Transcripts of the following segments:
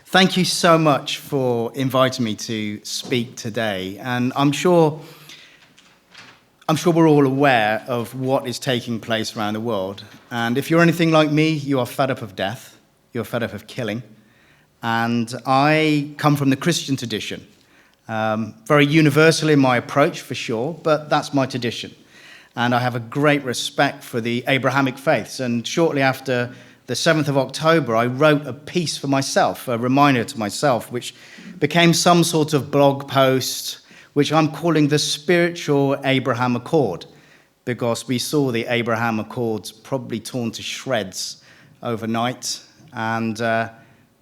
Thank you so much for inviting me to speak today. And I'm sure we're all aware of what is taking place around the world. And if you're anything like me, you are fed up of death. You're fed up of killing. And I come from the Christian tradition. Very universal in my approach, for sure, but that's my tradition. And I have a great respect for the Abrahamic faiths. And shortly after the 7th of October, I wrote a piece for myself, a reminder to myself, which became some sort of blog post, which I'm calling the Spiritual Abraham Accord, because we saw the Abraham Accords probably torn to shreds overnight. And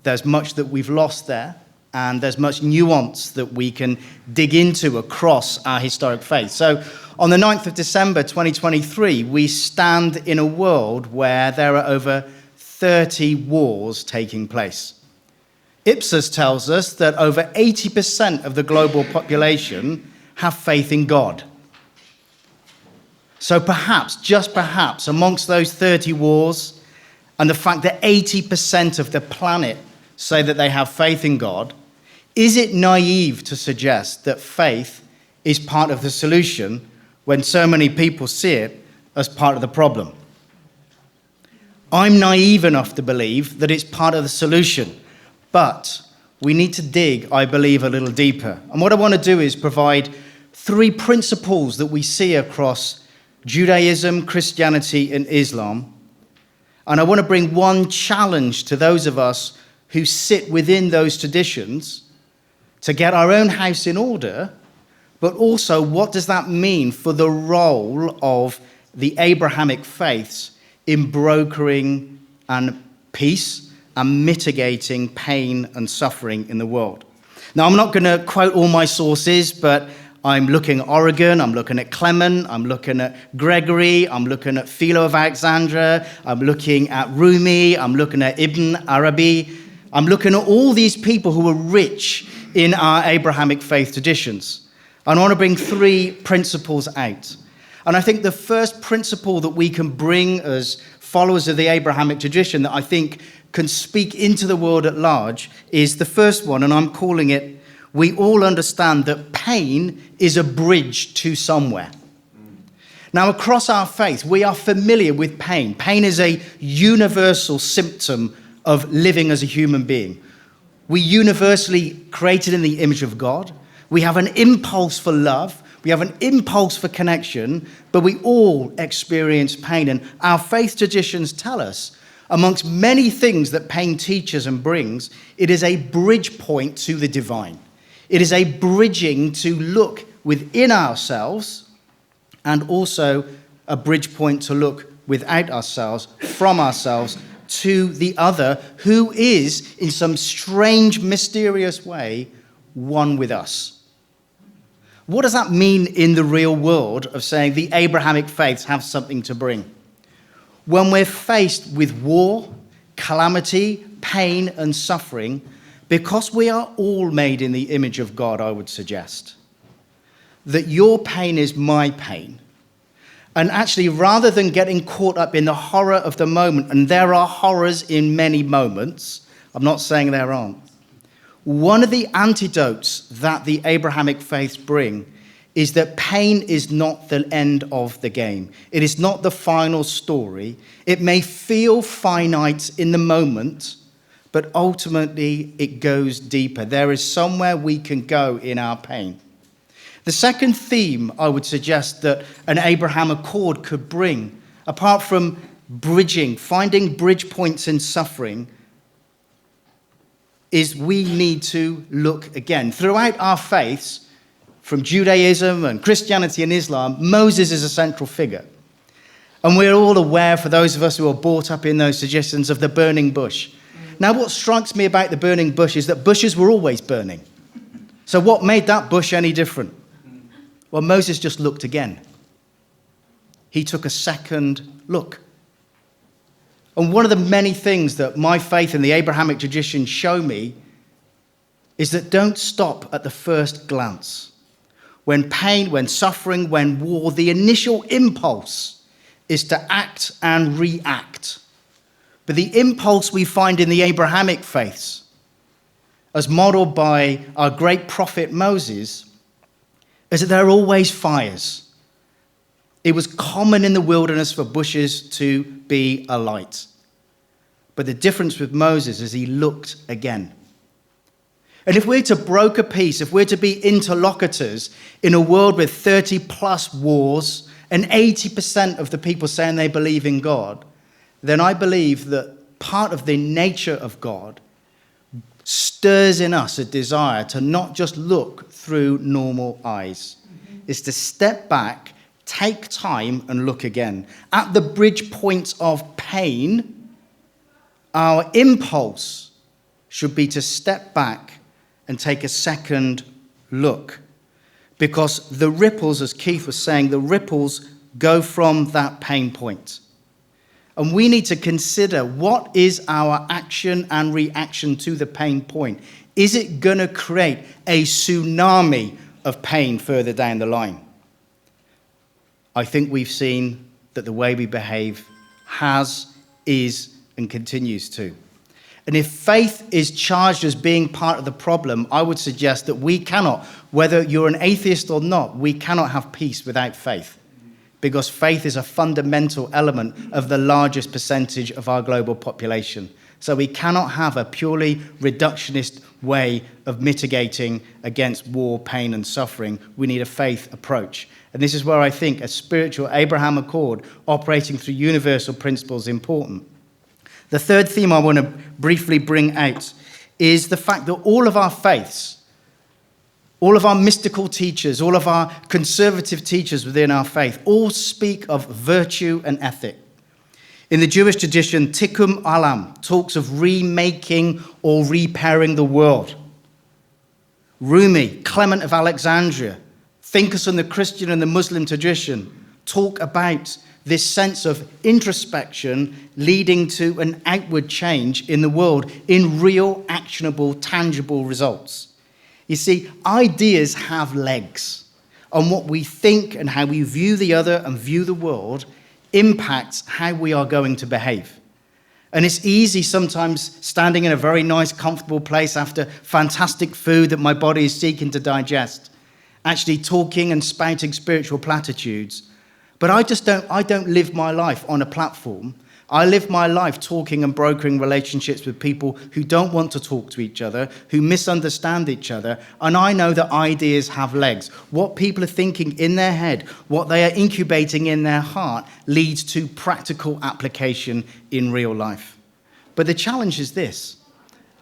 there's much that we've lost there, and there's much nuance that we can dig into across our historic faith. So on the 9th of December 2023, we stand in a world where there are over 30 wars taking place. Ipsos tells us that over 80% of the global population have faith in God. So perhaps, just perhaps, amongst those 30 wars and the fact that 80% of the planet say that they have faith in God, is it naive to suggest that faith is part of the solution when so many people see it as part of the problem? I'm naive enough to believe that it's part of the solution, but we need to dig, I believe, a little deeper. And what I want to do is provide 3 principles that we see across Judaism, Christianity, and Islam. And I want to bring one challenge to those of us who sit within those traditions to get our own house in order, but also what does that mean for the role of the Abrahamic faiths in brokering and peace and mitigating pain and suffering in the world. Now, I'm not going to quote all my sources, but I'm looking at Origen, I'm looking at Clement, I'm looking at Gregory, I'm looking at Philo of Alexandria, I'm looking at Rumi, I'm looking at Ibn Arabi. I'm looking at all these people who are rich in our Abrahamic faith traditions. And I want to bring 3 principles out. And I think the first principle that we can bring as followers of the Abrahamic tradition that I think can speak into the world at large is the first one, and I'm calling it, we all understand that pain is a bridge to somewhere. Now, across our faith, we are familiar with pain. Pain is a universal symptom of living as a human being. We universally created in the image of God. We have an impulse for love. We have an impulse for connection, but we all experience pain. And our faith traditions tell us, amongst many things that pain teaches and brings, it is a bridge point to the divine. It is a bridging to look within ourselves and also a bridge point to look without ourselves, from ourselves, to the other, who is, in some strange, mysterious way, one with us. What does that mean in the real world of saying the Abrahamic faiths have something to bring? When we're faced with war, calamity, pain, and suffering, because we are all made in the image of God, I would suggest that your pain is my pain. And actually, rather than getting caught up in the horror of the moment, and there are horrors in many moments, I'm not saying there aren't, one of the antidotes that the Abrahamic faiths bring is that pain is not the end of the game. It is not the final story. It may feel finite in the moment, but ultimately it goes deeper. There is somewhere we can go in our pain. The second theme I would suggest that an Abraham Accord could bring, apart from bridging, finding bridge points in suffering, is we need to look again. Throughout our faiths, from Judaism and Christianity and Islam, Moses is a central figure. And we're all aware, for those of us who are brought up in those suggestions, of the burning bush. Now, what strikes me about the burning bush is that bushes were always burning. So what made that bush any different? Well, Moses just looked again. He took a second look. And one of the many things that my faith and the Abrahamic tradition show me is that don't stop at the first glance. When pain, when suffering, when war, the initial impulse is to act and react. But the impulse we find in the Abrahamic faiths as modeled by our great prophet Moses, is that there are always fires. It was common in the wilderness for bushes to be alight. But the difference with Moses is he looked again. And if we're to broker peace, if we're to be interlocutors in a world with 30 plus wars and 80% of the people saying they believe in God, then I believe that part of the nature of God stirs in us a desire to not just look through normal eyes. It's to step back, take time and look again. At the bridge point of pain, our impulse should be to step back and take a second look. Because the ripples, as Keith was saying, the ripples go from that pain point. And we need to consider, what is our action and reaction to the pain point? Is it going to create a tsunami of pain further down the line? I think we've seen that the way we behave has, is, and continues to. And if faith is charged as being part of the problem, I would suggest that we cannot, whether you're an atheist or not, we cannot have peace without faith. Because faith is a fundamental element of the largest percentage of our global population. So we cannot have a purely reductionist way of mitigating against war, pain, and suffering. We need a faith approach. And this is where I think a spiritual Abrahamic accord operating through universal principles is important. The third theme I want to briefly bring out is the fact that all of our faiths, all of our mystical teachers, all of our conservative teachers within our faith, all speak of virtue and ethic. In the Jewish tradition, Tikkun Olam talks of remaking or repairing the world. Rumi, Clement of Alexandria, thinkers in the Christian and the Muslim tradition talk about this sense of introspection leading to an outward change in the world in real, actionable, tangible results. You see, ideas have legs, and what we think and how we view the other and view the world impacts how we are going to behave. And it's easy sometimes standing in a very nice, comfortable place after fantastic food that my body is seeking to digest, actually talking and spouting spiritual platitudes. But I don't live my life on a platform. I live my life talking and brokering relationships with people who don't want to talk to each other, who misunderstand each other, and I know that ideas have legs. What people are thinking in their head, what they are incubating in their heart, leads to practical application in real life. But the challenge is this,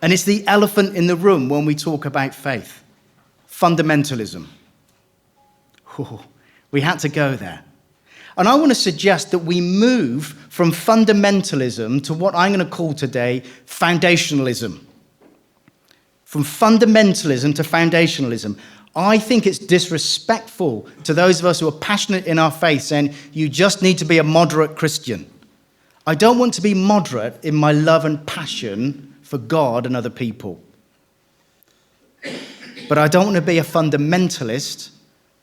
and it's the elephant in the room when we talk about faith: fundamentalism. We had to go there. And I want to suggest that we move from fundamentalism to what I'm going to call today foundationalism. From fundamentalism to foundationalism. I think it's disrespectful to those of us who are passionate in our faith saying, you just need to be a moderate Christian. I don't want to be moderate in my love and passion for God and other people. But I don't want to be a fundamentalist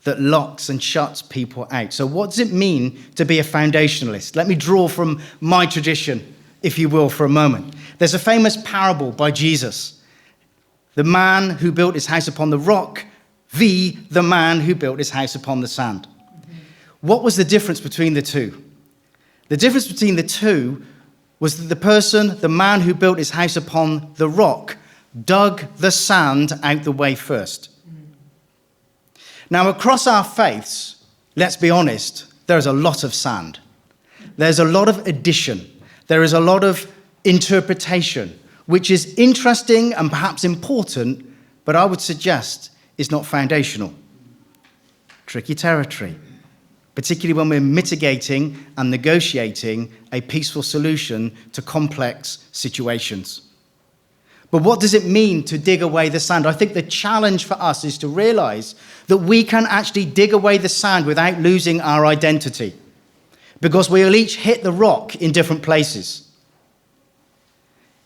that locks and shuts people out. So what does it mean to be a foundationalist? Let me draw from my tradition, if you will, for a moment. There's a famous parable by Jesus. The man who built his house upon the rock, the man who built his house upon the sand. What was the difference between the two? The difference between the two was that the man who built his house upon the rock, dug the sand out the way first. Now, across our faiths, let's be honest, there's a lot of sand. There's a lot of addition. There is a lot of interpretation, which is interesting and perhaps important, but I would suggest is not foundational. Tricky territory, particularly when we're mitigating and negotiating a peaceful solution to complex situations. But what does it mean to dig away the sand? I think the challenge for us is to realize that we can actually dig away the sand without losing our identity, because we will each hit the rock in different places.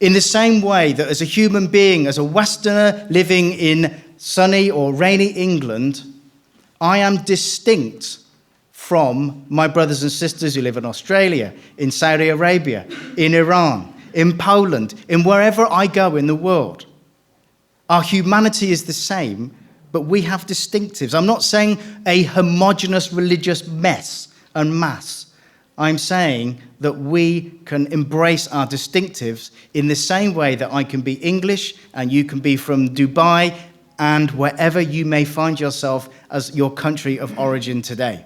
In the same way that as a human being, as a Westerner living in sunny or rainy England, I am distinct from my brothers and sisters who live in Australia, in Saudi Arabia, in Iran, in Poland, in wherever I go in the world. Our humanity is the same, but we have distinctives. I'm not saying a homogenous religious mess and mass. I'm saying that we can embrace our distinctives in the same way that I can be English and you can be from Dubai and wherever you may find yourself as your country of origin today.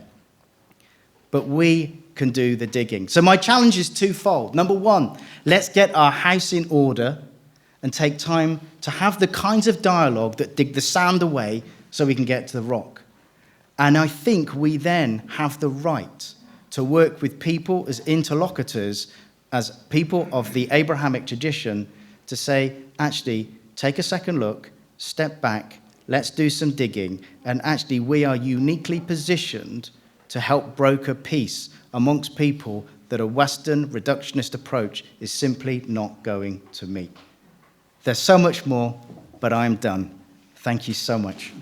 But we can do the digging. So my challenge is twofold. Number one, let's get our house in order and take time to have the kinds of dialogue that dig the sand away so we can get to the rock. And I think we then have the right to work with people as interlocutors, as people of the Abrahamic tradition, to say, actually, take a second look, step back, let's do some digging, and actually we are uniquely positioned to help broker peace amongst people that a Western reductionist approach is simply not going to meet. There's so much more, but I'm done. Thank you so much.